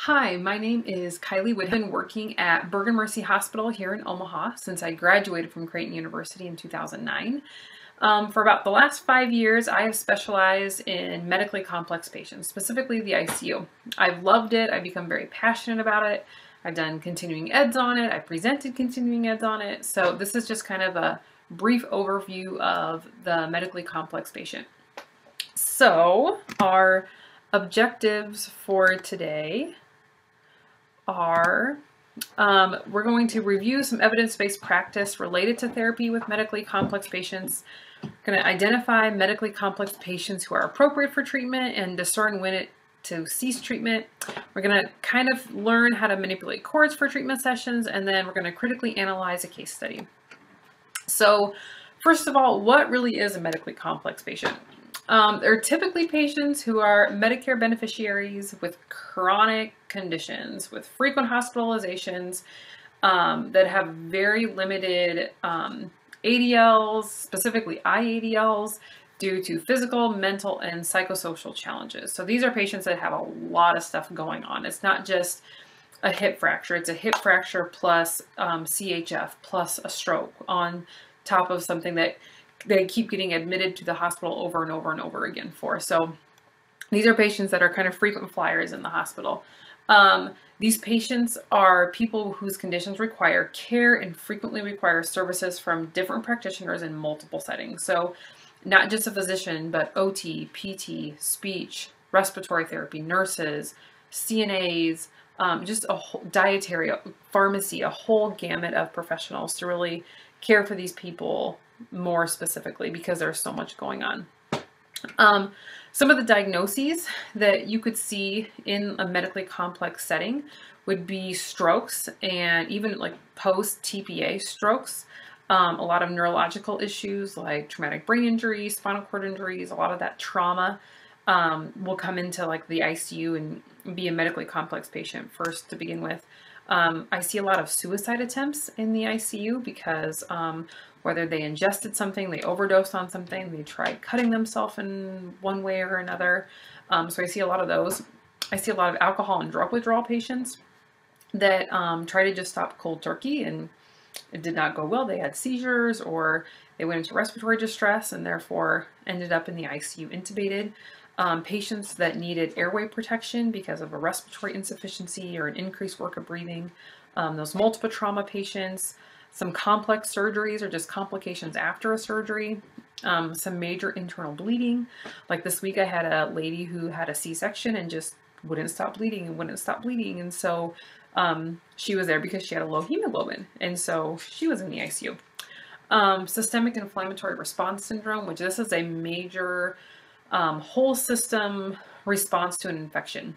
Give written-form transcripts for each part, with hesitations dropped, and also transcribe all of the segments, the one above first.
Hi, my name is Kylie Wood. I've been working at Bergen Mercy Hospital here in Omaha since I graduated from Creighton University in 2009. For about the last 5 years, I have specialized in medically complex patients, specifically the ICU. I've loved it. I've become very passionate about it. I've done continuing eds on it. I've presented continuing eds on it. So this is just kind of a brief overview of the medically complex patient. So our objectives for today are we're going to review some evidence-based practice related to therapy with medically complex patients. We're going to identify medically complex patients who are appropriate for treatment and discern when to cease treatment. We're going to kind of learn how to manipulate cords for treatment sessions, and then we're going to critically analyze a case study. So first of all, what really is a medically complex patient? They're typically patients who are Medicare beneficiaries with chronic conditions, with frequent hospitalizations, that have very limited ADLs, specifically IADLs, due to physical, mental, and psychosocial challenges. So these are patients that have a lot of stuff going on. It's not just a hip fracture. It's a hip fracture plus CHF plus a stroke on top of something that they keep getting admitted to the hospital over and over and over again for. So these are patients that are kind of frequent flyers in the hospital. These patients are people whose conditions require care and frequently require services from different practitioners in multiple settings. So not just a physician, but OT, PT, speech, respiratory therapy, nurses, CNAs, just a whole dietary, pharmacy, a whole gamut of professionals to really care for these people more specifically because there's so much going on. Some of the diagnoses that you could see in a medically complex setting would be strokes and even like post-TPA strokes. A lot of neurological issues like traumatic brain injuries, spinal cord injuries, a lot of that trauma will come into like the ICU and be a medically complex patient first to begin with. I see a lot of suicide attempts in the ICU because whether they ingested something, they overdosed on something, they tried cutting themselves in one way or another. So I see a lot of those. I see a lot of alcohol and drug withdrawal patients that try to just stop cold turkey and it did not go well. They had seizures or they went into respiratory distress and therefore ended up in the ICU intubated. Patients that needed airway protection because of a respiratory insufficiency or an increased work of breathing. Those multiple trauma patients, some complex surgeries or just complications after a surgery, some major internal bleeding. Like this week I had a lady who had a C-section and just wouldn't stop bleeding and wouldn't stop bleeding. And so she was there because she had a low hemoglobin. And so she was in the ICU. Systemic inflammatory response syndrome, which this is a major whole system response to an infection.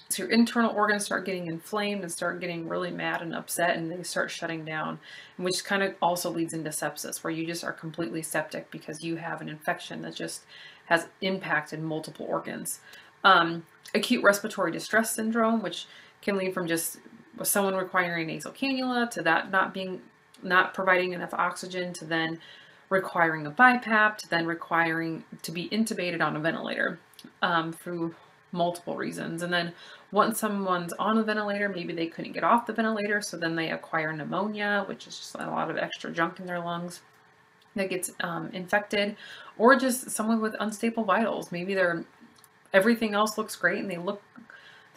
So your internal organs start getting inflamed and start getting really mad and upset and they start shutting down, which kind of also leads into sepsis, where you just are completely septic because you have an infection that just has impacted multiple organs. Acute respiratory distress syndrome, which can lead from just someone requiring nasal cannula to that not providing enough oxygen to then requiring a BiPAP to then requiring to be intubated on a ventilator through multiple reasons. And then once someone's on a ventilator, maybe they couldn't get off the ventilator, so then they acquire pneumonia, which is just a lot of extra junk in their lungs that gets infected, or just someone with unstable vitals. Maybe everything else looks great and they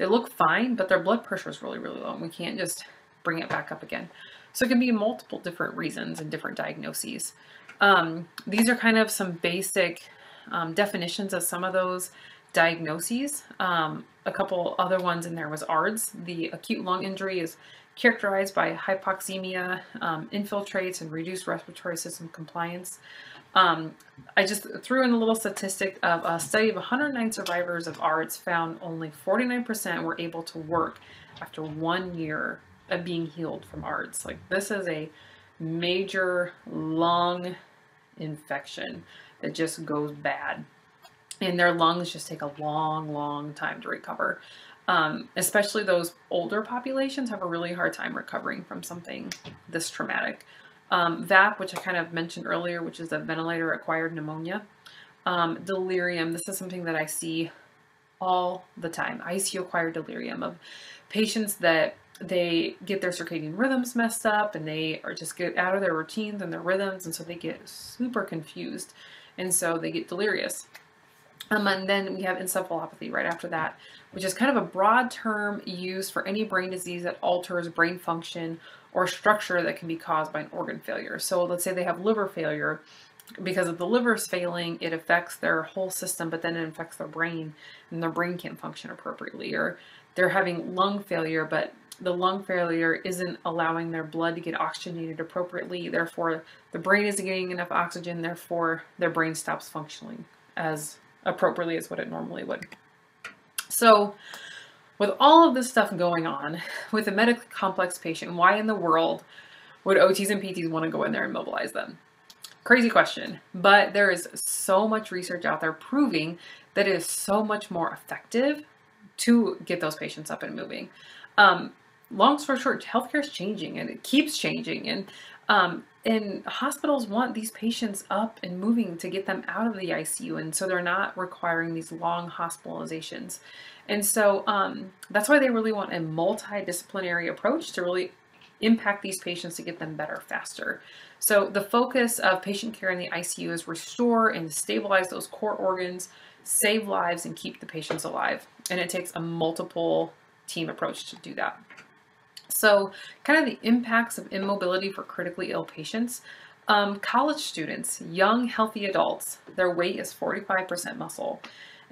look fine, but their blood pressure is really, really low and we can't just bring it back up again. So it can be multiple different reasons and different diagnoses. These are kind of some basic definitions of some of those diagnoses. A couple other ones in there was ARDS. The acute lung injury is characterized by hypoxemia, infiltrates, and reduced respiratory system compliance. I just threw in a little statistic of a study of 109 survivors of ARDS found only 49% were able to work after 1 year of being healed from ARDS. Like, this is a major lung infection that just goes bad. And their lungs just take a long, long time to recover. Especially those older populations have a really hard time recovering from something this traumatic. VAP, which I kind of mentioned earlier, which is a ventilator-acquired pneumonia. Delirium, this is something that I see all the time. ICU-acquired delirium of patients that they get their circadian rhythms messed up and they are just get out of their routines and their rhythms, and so they get super confused, and so they get delirious. And then we have encephalopathy right after that, which is kind of a broad term used for any brain disease that alters brain function or structure that can be caused by an organ failure. So let's say they have liver failure. Because if the liver's failing, it affects their whole system, but then it affects their brain, and their brain can't function appropriately. Or they're having lung failure, but the lung failure isn't allowing their blood to get oxygenated appropriately. Therefore, the brain isn't getting enough oxygen. Therefore, their brain stops functioning as appropriately as what it normally would. So with all of this stuff going on with a medically complex patient, why in the world would OTs and PTs want to go in there and mobilize them? Crazy question, but there is so much research out there proving that it is so much more effective to get those patients up and moving. Long story short, healthcare is changing, and it keeps changing, and hospitals want these patients up and moving to get them out of the ICU, and so they're not requiring these long hospitalizations. And so that's why they really want a multidisciplinary approach to really impact these patients to get them better faster. So the focus of patient care in the ICU is restore and stabilize those core organs, save lives, and keep the patients alive. And it takes a multiple team approach to do that. So kind of the impacts of immobility for critically ill patients. College students, young, healthy adults, their weight is 45% muscle.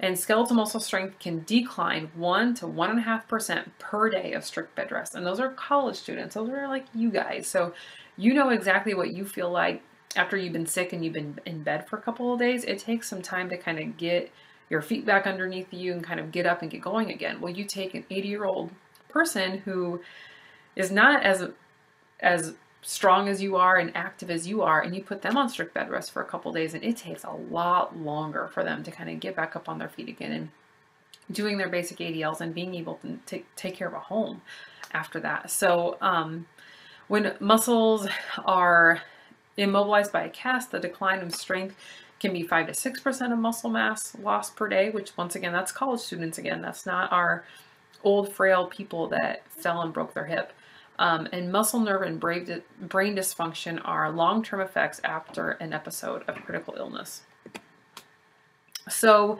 And skeletal muscle strength can decline 1 to 1.5% per day of strict bed rest. And those are college students. Those are like you guys. So you know exactly what you feel like after you've been sick and you've been in bed for a couple of days. It takes some time to kind of get your feet back underneath you and kind of get up and get going again. Well, you take an 80-year-old person who is not as strong as you are and active as you are, and you put them on strict bed rest for a couple days, and it takes a lot longer for them to kind of get back up on their feet again and doing their basic ADLs and being able to take care of a home after that. So when muscles are immobilized by a cast, the decline in strength can be 5 to 6% of muscle mass loss per day, which once again, that's college students again. That's not our old frail people that fell and broke their hip. And muscle, nerve, and brain dysfunction are long-term effects after an episode of critical illness. So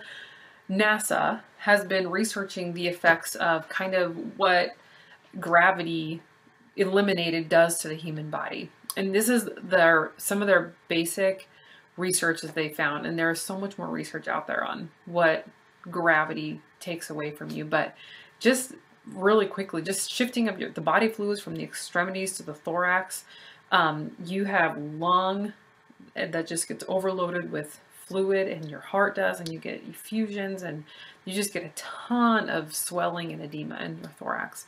NASA has been researching the effects of kind of what gravity eliminated does to the human body. And this is some of their basic research that they found. And there is so much more research out there on what gravity takes away from you. But just really quickly, just shifting up the body fluids from the extremities to the thorax. You have lung that just gets overloaded with fluid, and your heart does, and you get effusions, and you just get a ton of swelling and edema in your thorax.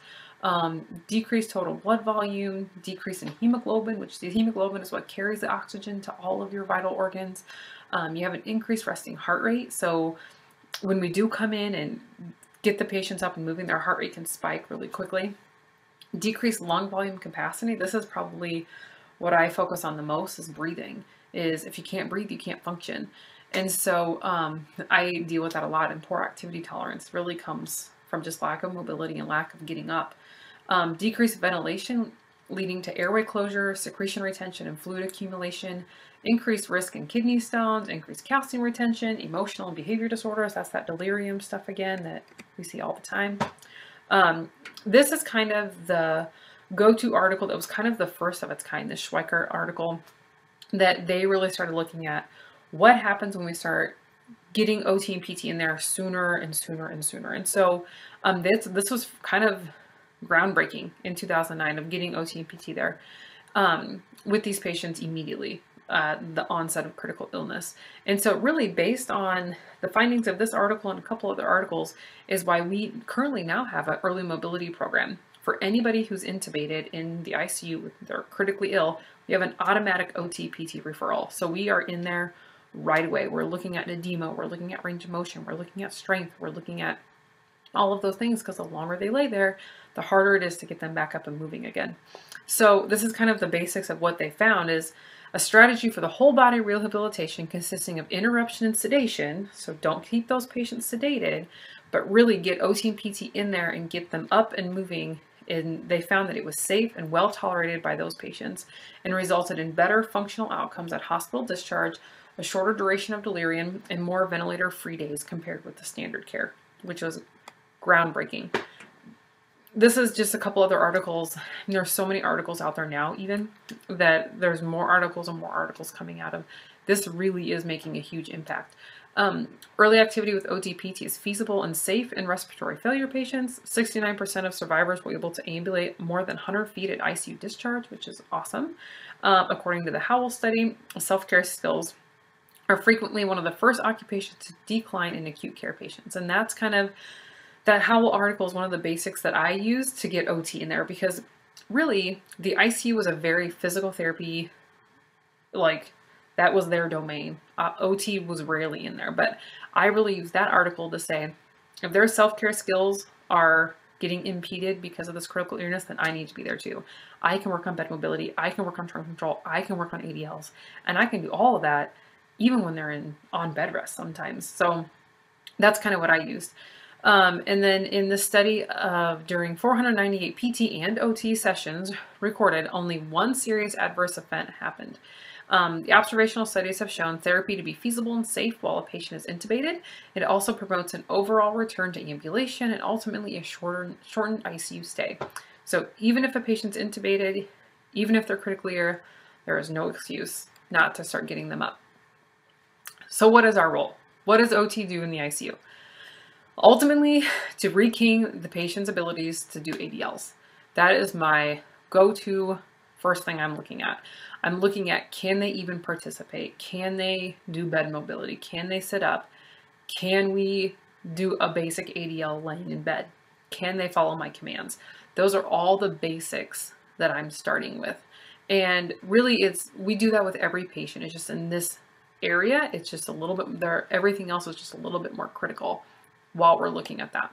Decreased total blood volume, decrease in hemoglobin, which the hemoglobin is what carries the oxygen to all of your vital organs. You have an increased resting heart rate. So when we do come in and get the patients up and moving, their heart rate can spike really quickly. Decreased lung volume capacity. This is probably what I focus on the most, is breathing. Is if you can't breathe, you can't function. And so I deal with that a lot, and poor activity tolerance really comes from just lack of mobility and lack of getting up. Decreased ventilation, leading to airway closure, secretion retention, and fluid accumulation. Increased risk in kidney stones, increased calcium retention, emotional and behavior disorders. That's that delirium stuff again that we see all the time. This is kind of the go-to article that was kind of the first of its kind, the Schweikart article, that they really started looking at what happens when we start getting OT and PT in there sooner and sooner and sooner. And so this was kind of groundbreaking in 2009 of getting OT and PT there with these patients immediately. The onset of critical illness. And so really based on the findings of this article and a couple other articles is why we currently now have an early mobility program. For anybody who's intubated in the ICU, they're critically ill, we have an automatic OT-PT referral. So we are in there right away. We're looking at edema, we're looking at range of motion, we're looking at strength, we're looking at all of those things, because the longer they lay there, the harder it is to get them back up and moving again. So this is kind of the basics of what they found, is a strategy for the whole body rehabilitation consisting of interruption and sedation, so don't keep those patients sedated, but really get OT and PT in there and get them up and moving. And they found that it was safe and well tolerated by those patients and resulted in better functional outcomes at hospital discharge, a shorter duration of delirium, and more ventilator-free days compared with the standard care, which was groundbreaking. This is just a couple other articles. There's so many articles out there now, even, that there's more articles and more articles coming out of. This really is making a huge impact. Early activity with OT-PT is feasible and safe in respiratory failure patients. 69% of survivors were able to ambulate more than 100 feet at ICU discharge, which is awesome. According to the Howell study, self-care skills are frequently one of the first occupations to decline in acute care patients. And that's kind of, that Howell article is one of the basics that I use to get OT in there, because really the ICU was a very physical therapy, like, that was their domain. OT was rarely in there, but I really use that article to say, if their self-care skills are getting impeded because of this critical illness, then I need to be there too. I can work on bed mobility, I can work on trunk control, I can work on ADLs, and I can do all of that even when they're on bed rest sometimes. So that's kind of what I used. And then in the study during 498 PT and OT sessions recorded, only one serious adverse event happened. The observational studies have shown therapy to be feasible and safe while a patient is intubated. It also promotes an overall return to ambulation and ultimately a shortened ICU stay. So even if a patient's intubated, even if they're critically ill, there is no excuse not to start getting them up. So what is our role? What does OT do in the ICU? Ultimately, to regain the patient's abilities to do ADLs. That is my go-to first thing I'm looking at. I'm looking at, can they even participate? Can they do bed mobility? Can they sit up? Can we do a basic ADL laying in bed? Can they follow my commands? Those are all the basics that I'm starting with. And really we do that with every patient. It's just in this area, it's just a little bit there. Everything else is just a little bit more critical while we're looking at that.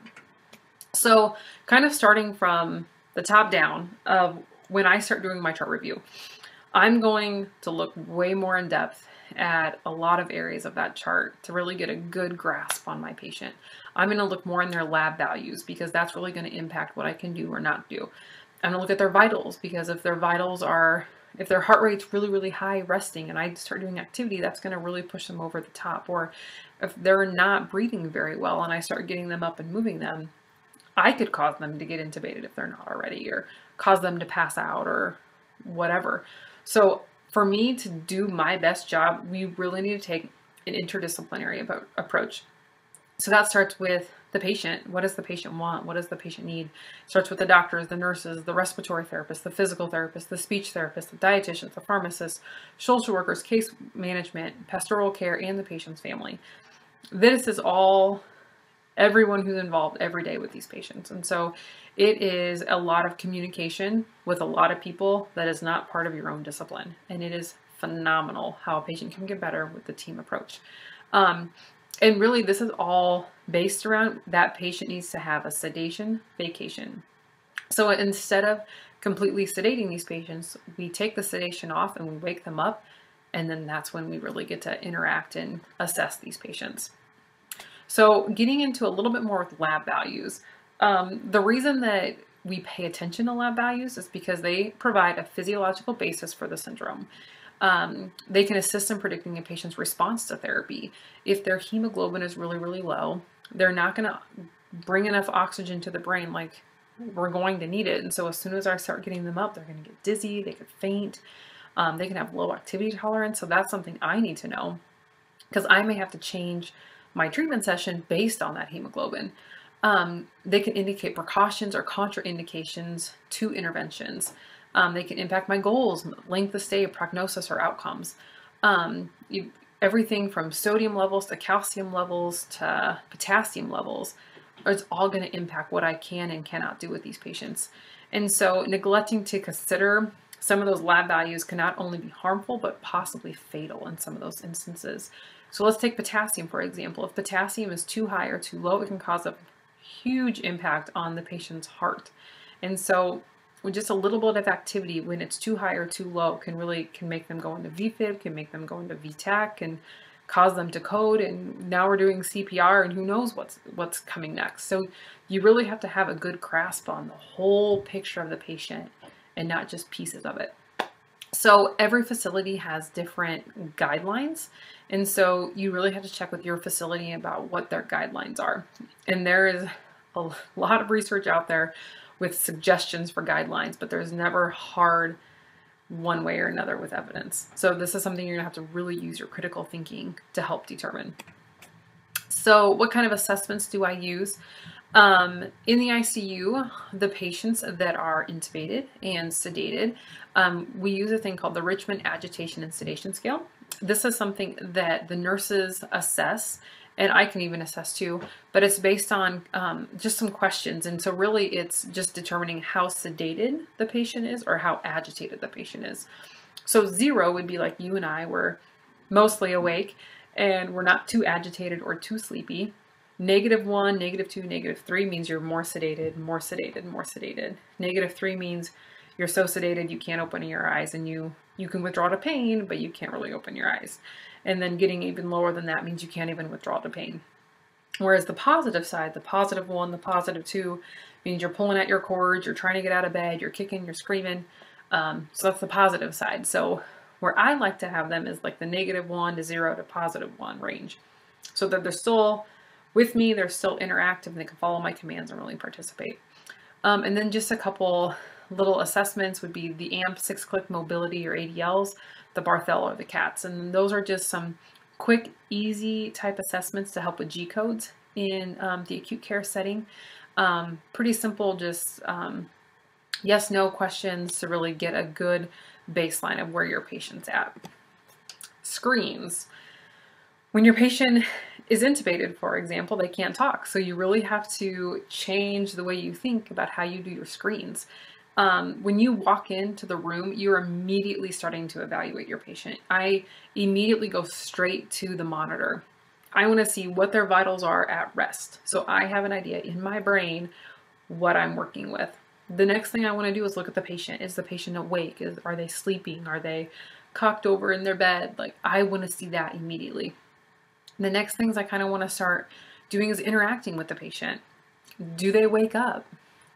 So kind of starting from the top down of when I start doing my chart review, I'm going to look way more in depth at a lot of areas of that chart to really get a good grasp on my patient. I'm going to look more in their lab values because that's really going to impact what I can do or not do. I'm going to look at their vitals because if their vitals are, if their heart rate's really, really high resting and I start doing activity, that's going to really push them over the top. Or if they're not breathing very well and I start getting them up and moving them, I could cause them to get intubated if they're not already, or cause them to pass out or whatever. So for me to do my best job, we really need to take an interdisciplinary approach. So that starts with the patient. What does the patient want? What does the patient need? It starts with the doctors, the nurses, the respiratory therapist, the physical therapist, the speech therapist, the dietitians, the pharmacists, social workers, case management, pastoral care, and the patient's family. This is all everyone who's involved every day with these patients. And so it is a lot of communication with a lot of people that is not part of your own discipline. And it is phenomenal how a patient can get better with the team approach. And really, this is all based around that patient needs to have a sedation vacation. So instead of completely sedating these patients, we take the sedation off and we wake them up. And then that's when we really get to interact and assess these patients. So getting into a little bit more with lab values. The reason that we pay attention to lab values is because they provide a physiological basis for the syndrome. They can assist in predicting a patient's response to therapy. If their hemoglobin is really, really low, they're not going to bring enough oxygen to the brain like we're going to need it. And so as soon as I start getting them up, they're going to get dizzy, they could faint, they can have low activity tolerance. So that's something I need to know because I may have to change my treatment session based on that hemoglobin. They can indicate precautions or contraindications to interventions. They can impact my goals, length of stay, prognosis, or outcomes. Everything from sodium levels to calcium levels to potassium levels, it's all going to impact what I can and cannot do with these patients. And so neglecting to consider some of those lab values can not only be harmful, but possibly fatal in some of those instances. So let's take potassium, for example. If potassium is too high or too low, it can cause a huge impact on the patient's heart. And so with just a little bit of activity, when it's too high or too low, can make them go into VFib, can make them go into VTAC, can cause them to code, and now we're doing CPR, and who knows what's coming next. So you really have to have a good grasp on the whole picture of the patient and not just pieces of it. So every facility has different guidelines, and so you really have to check with your facility about what their guidelines are. And there is a lot of research out there with suggestions for guidelines, but there's never hard one way or another with evidence. So this is something you're gonna have to really use your critical thinking to help determine. So what kind of assessments do I use? In the ICU, the patients that are intubated and sedated, we use a thing called the Richmond Agitation and Sedation Scale. This is something that the nurses assess, and I can even assess too, but it's based on just some questions. And so really it's just determining how sedated the patient is or how agitated the patient is. So 0 would be like you and I were mostly awake and we're not too agitated or too sleepy. -1, -2, -3 means you're more sedated, more sedated, more sedated. -3 means you're so sedated you can't open your eyes, and you can withdraw to pain, but you can't really open your eyes. And then getting even lower than that means you can't even withdraw to pain. Whereas the positive side, the +1, the +2, means you're pulling at your cords, you're trying to get out of bed, you're kicking, you're screaming. So that's the positive side. So where I like to have them is like the -1 to 0 to +1 range, so that they're still with me, they're still interactive, and they can follow my commands and really participate. And then just a couple little assessments would be the AMP 6-click mobility or ADLs, the Barthel or the CATS. And those are just some quick, easy type assessments to help with G codes in the acute care setting. Pretty simple, just yes, no questions to really get a good baseline of where your patient's at. Screens. When your patient is intubated, for example, they can't talk. So you really have to change the way you think about how you do your screens. When you walk into the room, you're immediately starting to evaluate your patient. I immediately go straight to the monitor. I want to see what their vitals are at rest. So I have an idea in my brain what I'm working with. The next thing I want to do is look at the patient. Is the patient awake? Are they sleeping? Are they cocked over in their bed? Like, I want to see that immediately. The next things I kind of want to start doing is interacting with the patient. Do they wake up?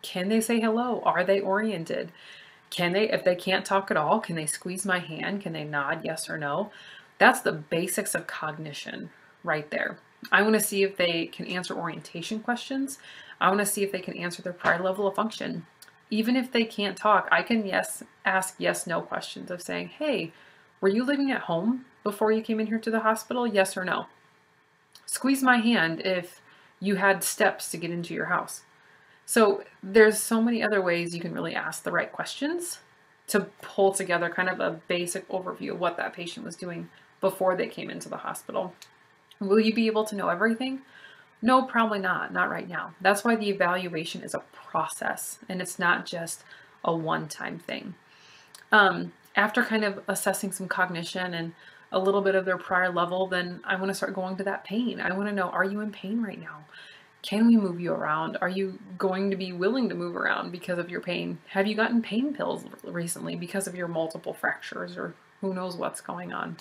Can they say hello? Are they oriented? Can they, if they can't talk at all, can they squeeze my hand? Can they nod yes or no? That's the basics of cognition right there. I want to see if they can answer orientation questions. I want to see if they can answer their prior level of function. Even if they can't talk, I can ask yes/no questions of saying, hey, were you living at home before you came in here to the hospital? Yes or no? Squeeze my hand if you had steps to get into your house. So there's so many other ways you can really ask the right questions to pull together kind of a basic overview of what that patient was doing before they came into the hospital. Will you be able to know everything? No, probably not. Not right now. That's why the evaluation is a process and it's not just a one-time thing. After kind of assessing some cognition and a little bit of their prior level, then I want to start going to that pain. I want to know, are you in pain right now? Can we move you around? Are you going to be willing to move around because of your pain? Have you gotten pain pills recently because of your multiple fractures, or who knows what's going on?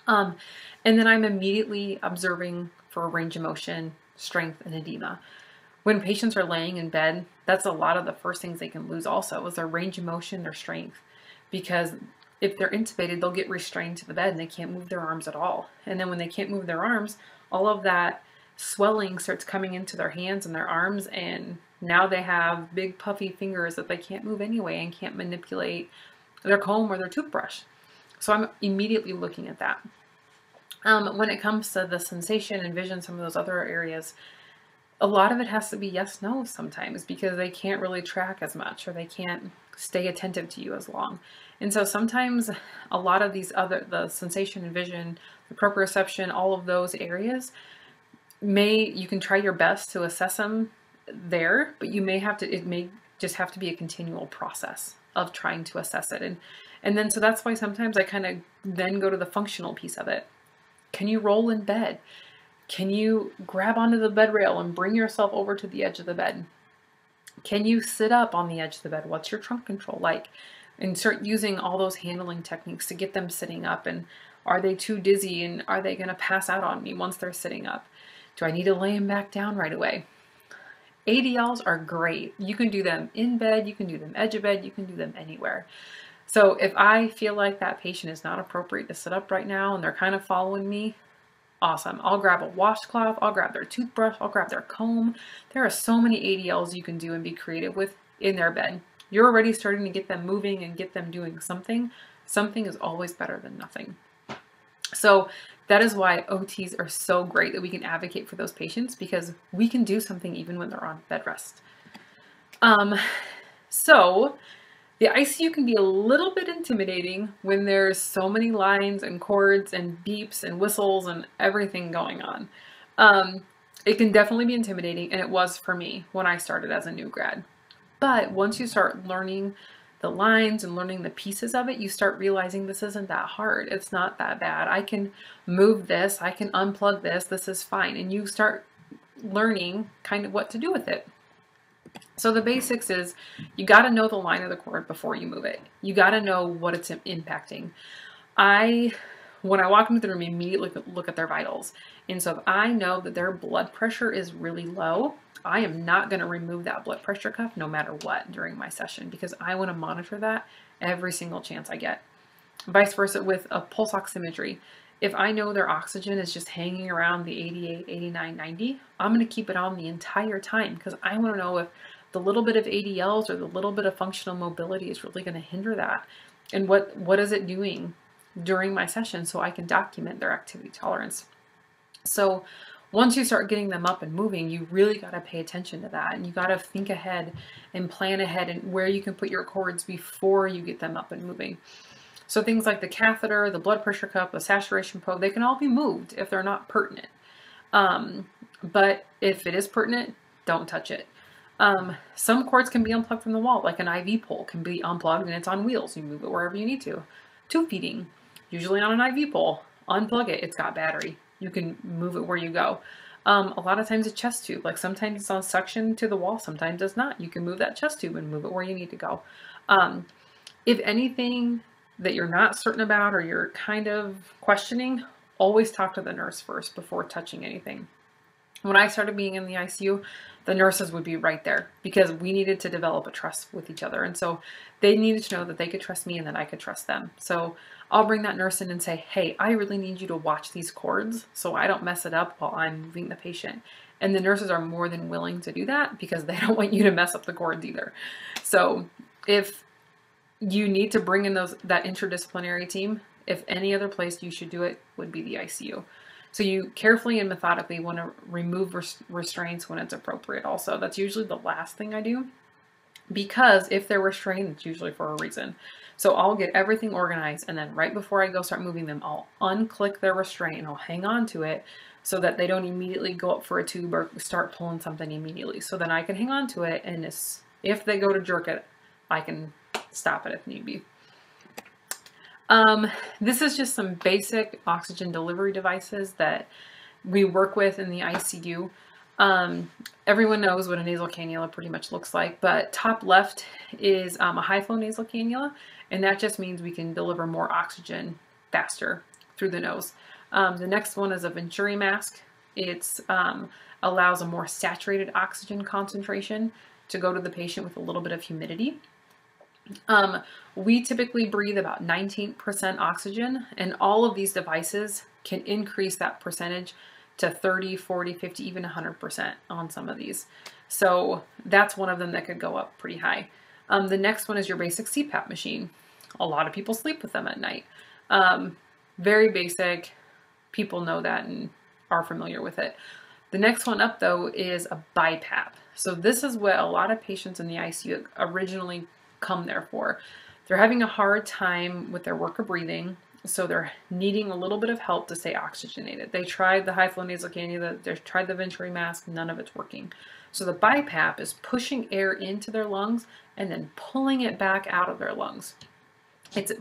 And then I'm immediately observing for range of motion, strength, and edema. When patients are laying in bed, that's a lot of the first things they can lose also is their range of motion, their strength. Because if they're intubated, they'll get restrained to the bed and they can't move their arms at all. And then when they can't move their arms, all of that swelling starts coming into their hands and their arms, and now they have big puffy fingers that they can't move anyway and can't manipulate their comb or their toothbrush. So I'm immediately looking at that. When it comes to the sensation and vision, some of those other areas, a lot of it has to be yes, no sometimes because they can't really track as much or they can't stay attentive to you as long. And so sometimes a lot of these the sensation and vision, the proprioception, all of those areas, you can try your best to assess them there, but you may have to, it may just have to be a continual process of trying to assess it. And then, so that's why sometimes I kind of then go to the functional piece of it. Can you roll in bed? Can you grab onto the bed rail and bring yourself over to the edge of the bed? Can you sit up on the edge of the bed? What's your trunk control like? And start using all those handling techniques to get them sitting up and Are they too dizzy and are they going to pass out on me once they're sitting up? Do I need to lay them back down right away? ADLs are great. You can do them in bed, you can do them edge of bed, you can do them anywhere. So if I feel like that patient is not appropriate to sit up right now and they're kind of following me, awesome. I'll grab a washcloth, I'll grab their toothbrush, I'll grab their comb. There are so many ADLs you can do and be creative with in their bed. You're already starting to get them moving and get them doing something. Something is always better than nothing. So that is why OTs are so great, that we can advocate for those patients, because we can do something even when they're on bed rest. So the ICU can be a little bit intimidating when there's so many lines and cords and beeps and whistles and everything going on. It can definitely be intimidating, and it was for me when I started as a new grad. But once you start learning the lines and learning the pieces of it, you start realizing this isn't that hard. It's not that bad. I can move this, I can unplug this, this is fine. And you start learning kind of what to do with it. So the basics is you got to know the line of the cord before you move it. You got to know what it's impacting. When I walk into the room, immediately look at their vitals. And so if I know that their blood pressure is really low, I am not going to remove that blood pressure cuff no matter what during my session, because I want to monitor that every single chance I get. Vice versa with a pulse oximetry. If I know their oxygen is just hanging around the 88, 89, 90, I'm going to keep it on the entire time, because I want to know if the little bit of ADLs or the little bit of functional mobility is really going to hinder that. And what is it doing during my session, so I can document their activity tolerance. So once you start getting them up and moving, you really got to pay attention to that, and you got to think ahead and plan ahead and where you can put your cords before you get them up and moving. So things like the catheter, the blood pressure cup, the saturation probe, they can all be moved if they're not pertinent. But if it is pertinent, don't touch it. Some cords can be unplugged from the wall, like an IV pole can be unplugged and it's on wheels. You move it wherever you need to. Tube feeding, usually on an IV pole, unplug it, it's got battery. You can move it where you go. A lot of times a chest tube, like sometimes it's on suction to the wall, sometimes it's not. You can move that chest tube and move it where you need to go. If anything that you're not certain about or you're kind of questioning, always talk to the nurse first before touching anything. When I started being in the ICU, the nurses would be right there because we needed to develop a trust with each other. And so they needed to know that they could trust me and that I could trust them. So I'll bring that nurse in and say, hey, I really need you to watch these cords so I don't mess it up while I'm moving the patient. And the nurses are more than willing to do that because they don't want you to mess up the cords either. So if you need to bring in that interdisciplinary team, if any other place you should do it would be the ICU. So you carefully and methodically want to remove restraints when it's appropriate also. That's usually the last thing I do, because if they're restrained, it's usually for a reason. So I'll get everything organized, and then right before I go start moving them, I'll unclick their restraint and I'll hang on to it so that they don't immediately go up for a tube or start pulling something immediately. So then I can hang on to it, and if they go to jerk it, I can stop it if need be. This is just some basic oxygen delivery devices that we work with in the ICU. Everyone knows what a nasal cannula pretty much looks like, but top left is a high flow nasal cannula, and that just means we can deliver more oxygen faster through the nose. The next one is a Venturi mask. It allows a more saturated oxygen concentration to go to the patient with a little bit of humidity. We typically breathe about 19% oxygen, and all of these devices can increase that percentage to 30, 40, 50, even 100% on some of these. So that's one of them that could go up pretty high. The next one is your basic CPAP machine. A lot of people sleep with them at night. Very basic. People know that and are familiar with it. The next one up though is a BiPAP. So this is what a lot of patients in the ICU originally come there for. They're having a hard time with their work of breathing, so they're needing a little bit of help to stay oxygenated. They tried the high flow nasal cannula, they tried the Venturi mask, none of it's working. So the BiPAP is pushing air into their lungs and then pulling it back out of their lungs. It's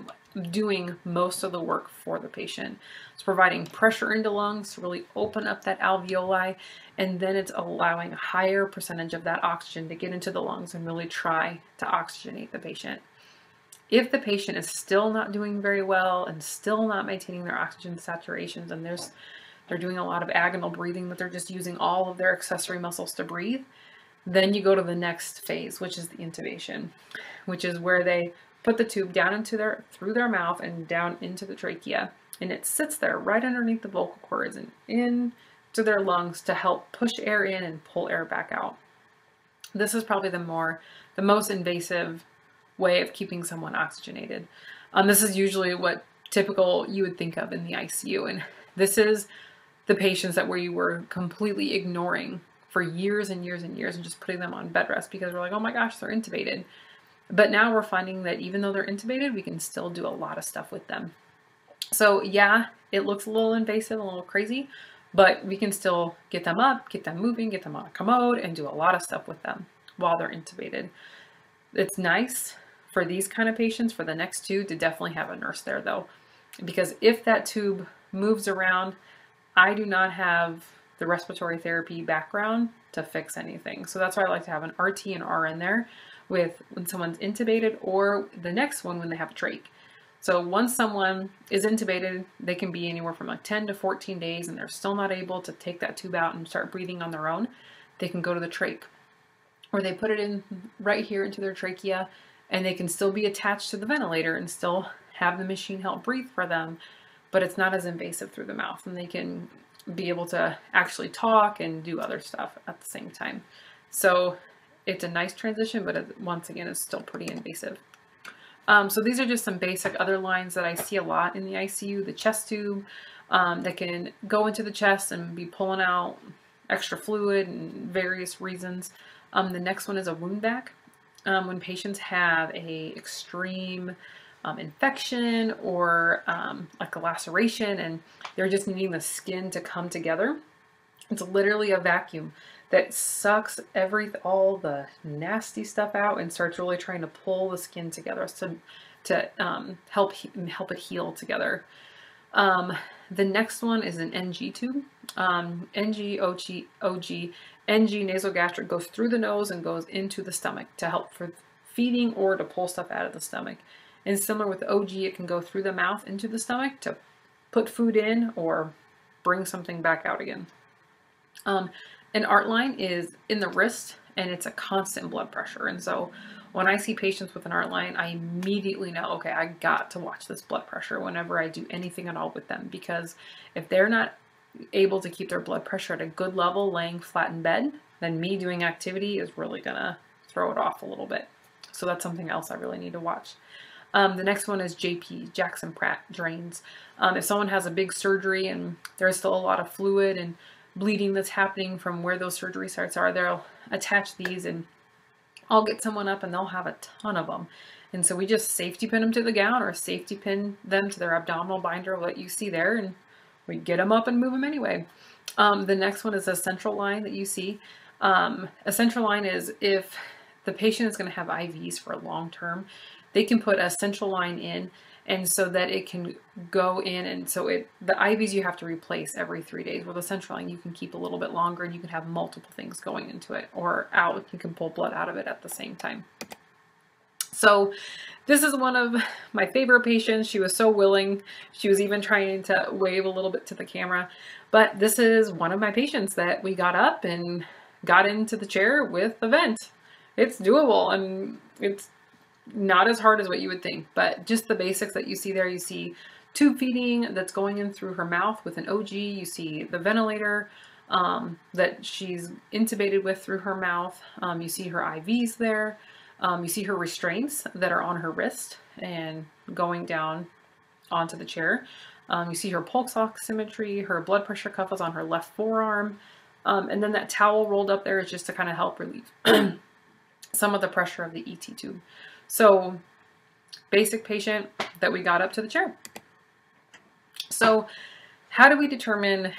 doing most of the work for the patient. It's providing pressure into lungs to really open up that alveoli, and then it's allowing a higher percentage of that oxygen to get into the lungs and really try to oxygenate the patient. If the patient is still not doing very well and still not maintaining their oxygen saturations, and they're doing a lot of agonal breathing, but they're just using all of their accessory muscles to breathe, then you go to the next phase, which is the intubation, which is where they put the tube down into through their mouth and down into the trachea. And it sits there right underneath the vocal cords and into their lungs to help push air in and pull air back out. This is probably the most invasive way of keeping someone oxygenated. This is usually what typical you would think of in the ICU. And this is the patients that we were completely ignoring for years and years and years and just putting them on bed rest because we're like, oh my gosh, they're intubated. But now we're finding that even though they're intubated, we can still do a lot of stuff with them. So yeah, it looks a little invasive, a little crazy, but we can still get them up, get them moving, get them on a commode, and do a lot of stuff with them while they're intubated. It's nice for these kind of patients, for the next two, to definitely have a nurse there though, because if that tube moves around, I do not have the respiratory therapy background to fix anything. So that's why I like to have an RT and RN there with when someone's intubated, or the next one when they have a trach. So once someone is intubated, they can be anywhere from like 10 to 14 days and they're still not able to take that tube out and start breathing on their own. They can go to the trach, or they put it in right here into their trachea, and they can still be attached to the ventilator and still have the machine help breathe for them, but it's not as invasive through the mouth, and they can be able to actually talk and do other stuff at the same time. So it's a nice transition, but once again, it's still pretty invasive. So these are just some basic other lines that I see a lot in the ICU. The chest tube that can go into the chest and be pulling out extra fluid and various reasons. The next one is a wound vac. When patients have a extreme infection or like a laceration and they're just needing the skin to come together. It's literally a vacuum that sucks all the nasty stuff out and starts really trying to pull the skin together to help it heal together. The next one is an NG tube. NG, OG, NG nasogastric goes through the nose and goes into the stomach to help for feeding or to pull stuff out of the stomach. And similar with OG, it can go through the mouth into the stomach to put food in or bring something back out again. An ART line is in the wrist, and it's a constant blood pressure. And so when I see patients with an ART line, I immediately know, okay, I got to watch this blood pressure whenever I do anything at all with them, because if they're not able to keep their blood pressure at a good level laying flat in bed, then me doing activity is really gonna throw it off a little bit. So that's something else I really need to watch. The next one is JP, Jackson Pratt drains. If someone has a big surgery and there's still a lot of fluid and bleeding that's happening from where those surgery sites are, they'll attach these, and I'll get someone up and they'll have a ton of them. And so we just safety pin them to the gown or safety pin them to their abdominal binder, what you see there, and we get them up and move them anyway. The next one is a central line that you see. A central line is if the patient is going to have IVs for long term, they can put a central line in, and so that it can go in, and so the IVs you have to replace every 3 days. With a central line, you can keep a little bit longer, and you can have multiple things going into it or out. You can pull blood out of it at the same time. So this is one of my favorite patients. She was so willing. She was even trying to wave a little bit to the camera. But this is one of my patients that we got up and got into the chair with the vent. It's doable, and it's not as hard as what you would think, but just the basics that you see there. You see tube feeding that's going in through her mouth with an OG. You see the ventilator that she's intubated with through her mouth. You see her IVs there. You see her restraints that are on her wrist and going down onto the chair. You see her pulse oximetry, her blood pressure cuff is on her left forearm. And then that towel rolled up there is just to kind of help relieve some of the pressure of the ET tube. So basic patient that we got up to the chair. So how do we determine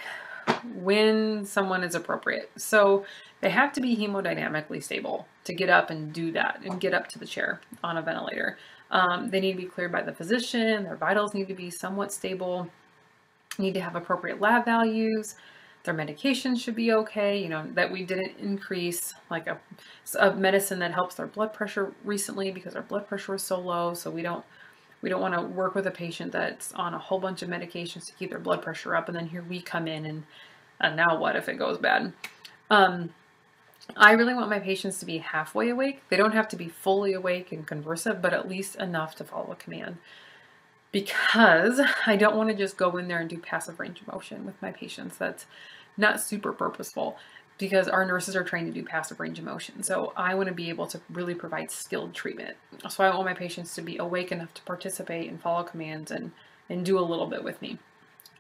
when someone is appropriate? So they have to be hemodynamically stable to get up and do that and get up to the chair on a ventilator. They need to be cleared by the physician. Their vitals need to be somewhat stable. Need to have appropriate lab values. their medication should be okay, you know, that we didn't increase like a medicine that helps their blood pressure recently because their blood pressure was so low. So we don't want to work with a patient that's on a whole bunch of medications to keep their blood pressure up, and then here we come in and now what if it goes bad? I really want my patients to be halfway awake. They don't have to be fully awake and conversive, but at least enough to follow a command. Because I don't want to just go in there and do passive range of motion with my patients. That's not super purposeful because our nurses are trained to do passive range of motion. So I want to be able to really provide skilled treatment. So I want my patients to be awake enough to participate and follow commands and do a little bit with me.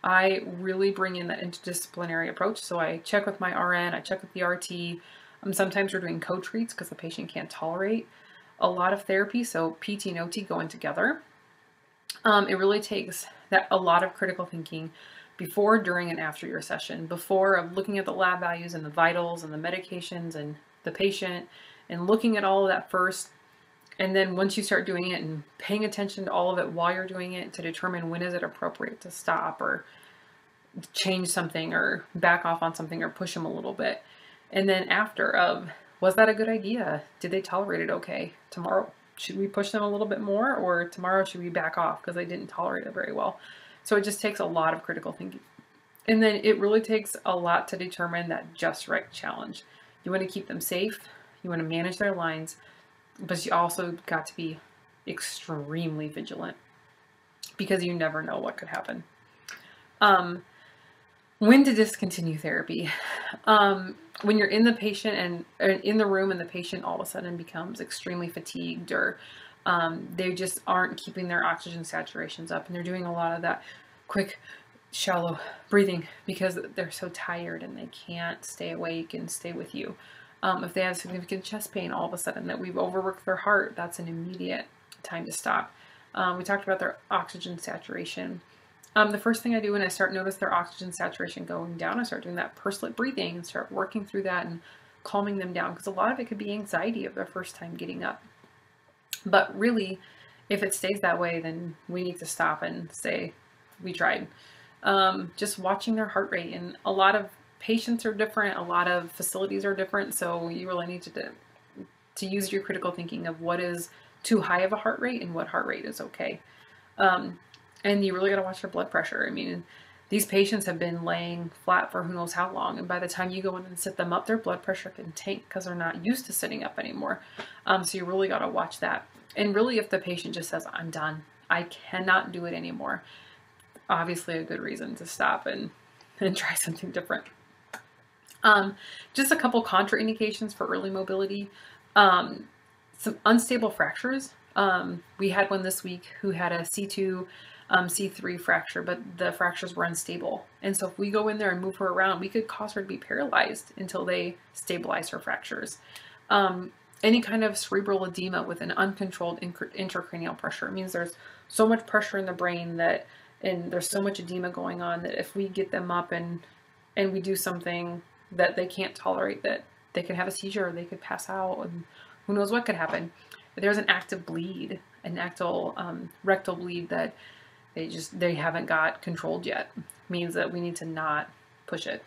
I really bring in that interdisciplinary approach. So I check with my RN, I check with the RT. Sometimes we're doing co-treats because the patient can't tolerate a lot of therapy. So PT and OT going together. It really takes a lot of critical thinking before, during, and after your session. Before, of looking at the lab values and the vitals and the medications and the patient and looking at all of that first. And then once you start doing it and paying attention to all of it while you're doing it to determine when is it appropriate to stop or change something or back off on something or push them a little bit. And then after, was that a good idea? Did they tolerate it okay? Tomorrow, should we push them a little bit more, or tomorrow should we back off because they didn't tolerate it very well? So it just takes a lot of critical thinking. And then it really takes a lot to determine that just right challenge. You want to keep them safe. You want to manage their lines, but you also got to be extremely vigilant because you never know what could happen. When to discontinue therapy. When you're in the patient and in the room and the patient all of a sudden becomes extremely fatigued, or they just aren't keeping their oxygen saturations up and they're doing a lot of that quick, shallow breathing because they're so tired and they can't stay awake and stay with you. If they have significant chest pain all of a sudden that we've overworked their heart, that's an immediate time to stop. We talked about their oxygen saturation. The first thing I do when I start notice their oxygen saturation going down, I start doing that pursed-lip breathing and start working through that and calming them down, because a lot of it could be anxiety of their first time getting up. But really, if it stays that way, then we need to stop and say, we tried. Just watching their heart rate, and a lot of patients are different, a lot of facilities are different, so you really need to use your critical thinking of what is too high of a heart rate and what heart rate is okay. And you really got to watch their blood pressure. I mean, these patients have been laying flat for who knows how long. And by the time you go in and sit them up, their blood pressure can tank because they're not used to sitting up anymore. So you really got to watch that. And really, if the patient just says, I'm done, I cannot do it anymore, obviously a good reason to stop and try something different. Just a couple contraindications for early mobility. Some unstable fractures. We had one this week who had a C2, C3 fracture, but the fractures were unstable. And so if we go in there and move her around, we could cause her to be paralyzed until they stabilize her fractures. Any kind of cerebral edema with an uncontrolled intracranial pressure. It means there's so much pressure in the brain and there's so much edema going on that if we get them up and we do something that they can't tolerate, that they could have a seizure, or they could pass out, and who knows what could happen. But there's an active bleed, an rectal bleed that they haven't got controlled yet. It means that we need to not push it.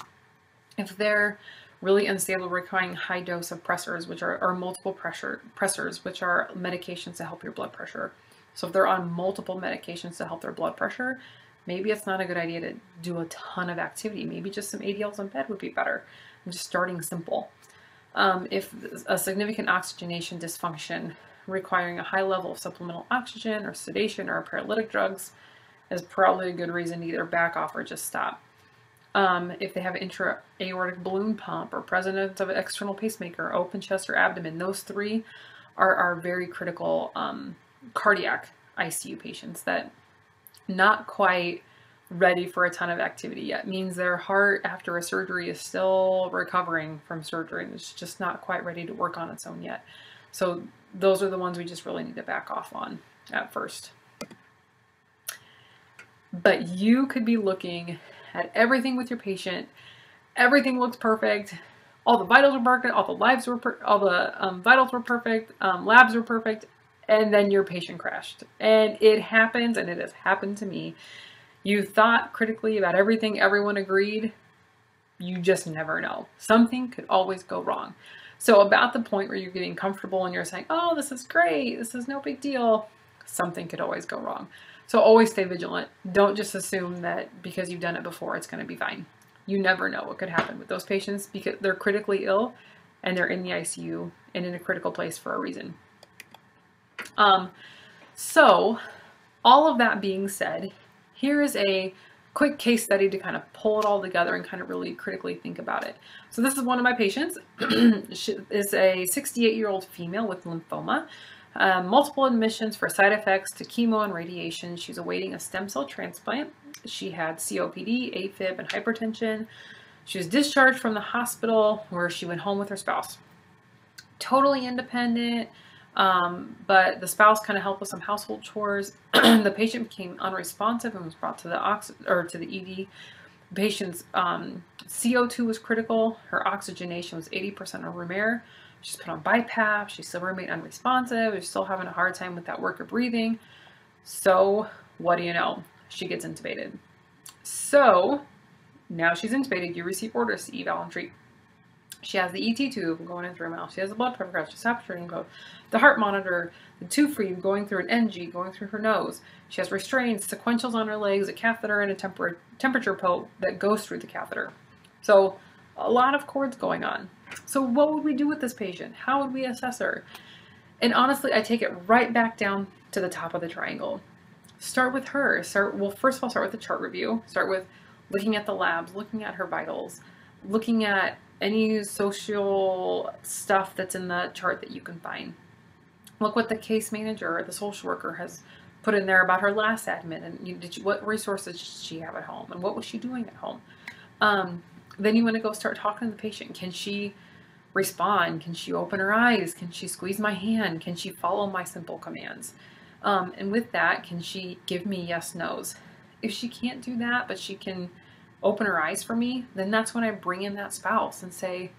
If they're really unstable, requiring high dose of pressors, which are multiple pressors, which are medications to help your blood pressure. So if they're on multiple medications to help their blood pressure, maybe it's not a good idea to do a ton of activity. Maybe just some ADLs in bed would be better. I'm just starting simple. If a significant oxygenation dysfunction requiring a high level of supplemental oxygen or sedation or paralytic drugs is probably a good reason to either back off or just stop. If they have an intra-aortic balloon pump or presence of an external pacemaker, open chest or abdomen, those three are very critical cardiac ICU patients that not quite ready for a ton of activity yet. It means their heart after a surgery is still recovering from surgery and it's just not quite ready to work on its own yet. So those are the ones we just really need to back off on at first. But you could be looking at everything with your patient. Everything looks perfect. All the vitals were perfect. All the vitals were perfect. Labs were perfect. And then your patient crashed. And it happens, and it has happened to me. You thought critically about everything. Everyone agreed. you just never know. Something could always go wrong. So about the point where you're getting comfortable and you're saying, oh, this is great, this is no big deal, something could always go wrong. So always stay vigilant. Don't just assume that because you've done it before, it's going to be fine. You never know what could happen with those patients because they're critically ill and they're in the ICU and in a critical place for a reason. So all of that being said, here is a quick case study to kind of pull it all together and kind of really critically think about it. So this is one of my patients. She is a 68-year-old female with lymphoma, multiple admissions for side effects to chemo and radiation. She's awaiting a stem cell transplant. She had COPD, AFib, and hypertension. She was discharged from the hospital where she went home with her spouse. Totally independent, but the spouse kind of helped with some household chores. The patient became unresponsive and was brought to the ED. The patient's CO2 was critical. Her oxygenation was 80% or more. She's put on BiPAP. She still remained unresponsive. She's still having a hard time with that work of breathing. So what do you know? She gets intubated. So now she's intubated. You receive orders to eval and treat. She has the ET tube going in through her mouth. She has a blood pressure cuff, she saturating code, the heart monitor, the tube free going through an NG, going through her nose. She has restraints, sequentials on her legs, a catheter, and a temperature probe that goes through the catheter. So a lot of cords going on. So what would we do with this patient? How would we assess her? And honestly, I take it right back down to the top of the triangle. Start with her. Well, first of all, start with the chart review. Start with looking at the labs, looking at her vitals, looking at any social stuff that's in the chart that you can find. Look what the case manager or the social worker has put in there about her last admit, and what resources did she have at home, and what was she doing at home. Then you want to go start talking to the patient. Can she respond? Can she open her eyes? Can she squeeze my hand? Can she follow my simple commands? And with that, can she give me yes, no's? If she can't do that, but she can open her eyes for me, then that's when I bring in that spouse and say,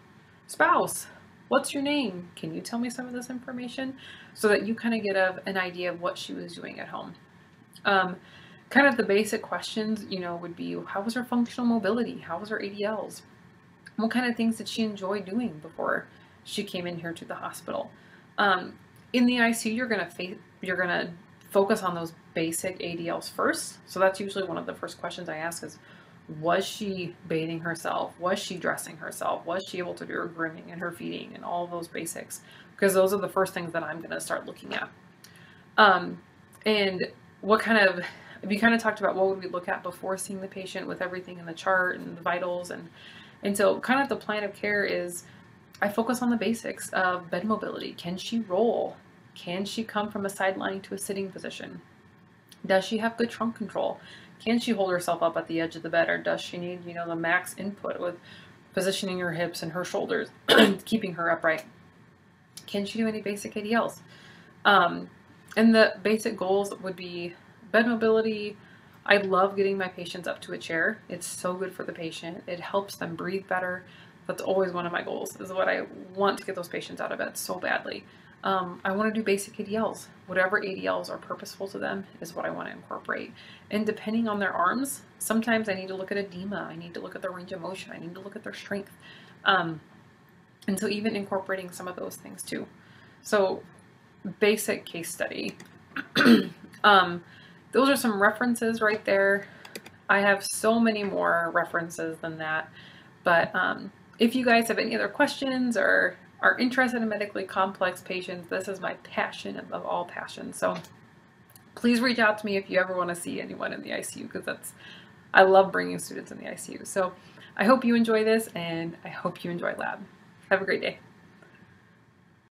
spouse, what's your name? Can you tell me some of this information? So that you kind of get an idea of what she was doing at home. Kind of the basic questions, would be, how was her functional mobility? How was her ADLs? What kind of things did she enjoy doing before she came in here to the hospital? In the ICU, you're gonna focus on those basic ADLs first. So that's usually one of the first questions I ask is, was she bathing herself? Was she dressing herself? Was she able to do her grooming and her feeding and all of those basics? Because those are the first things that I'm going to start looking at. And what kind of, we kind of talked about what would we look at before seeing the patient with everything in the chart and the vitals. And so kind of the plan of care is I focus on the basics of bed mobility. Can she roll? Can she come from a side lying to a sitting position? Does she have good trunk control? Can she hold herself up at the edge of the bed, or does she need, the max input with positioning her hips and her shoulders, keeping her upright? Can she do any basic ADLs? And the basic goals would be bed mobility. I love getting my patients up to a chair. It's so good for the patient. It helps them breathe better. That's always one of my goals, is what I want to get those patients out of bed so badly. I want to do basic ADLs. Whatever ADLs are purposeful to them is what I want to incorporate. And depending on their arms, sometimes I need to look at edema. I need to look at their range of motion. I need to look at their strength. And so even incorporating some of those things too. So basic case study. Those are some references right there. I have so many more references than that. But if you guys have any other questions or are interested in medically complex patients, this is my passion of all passions. So please reach out to me if you ever want to see anyone in the ICU, because I love bringing students in the ICU. So I hope you enjoy this, and I hope you enjoy lab. Have a great day.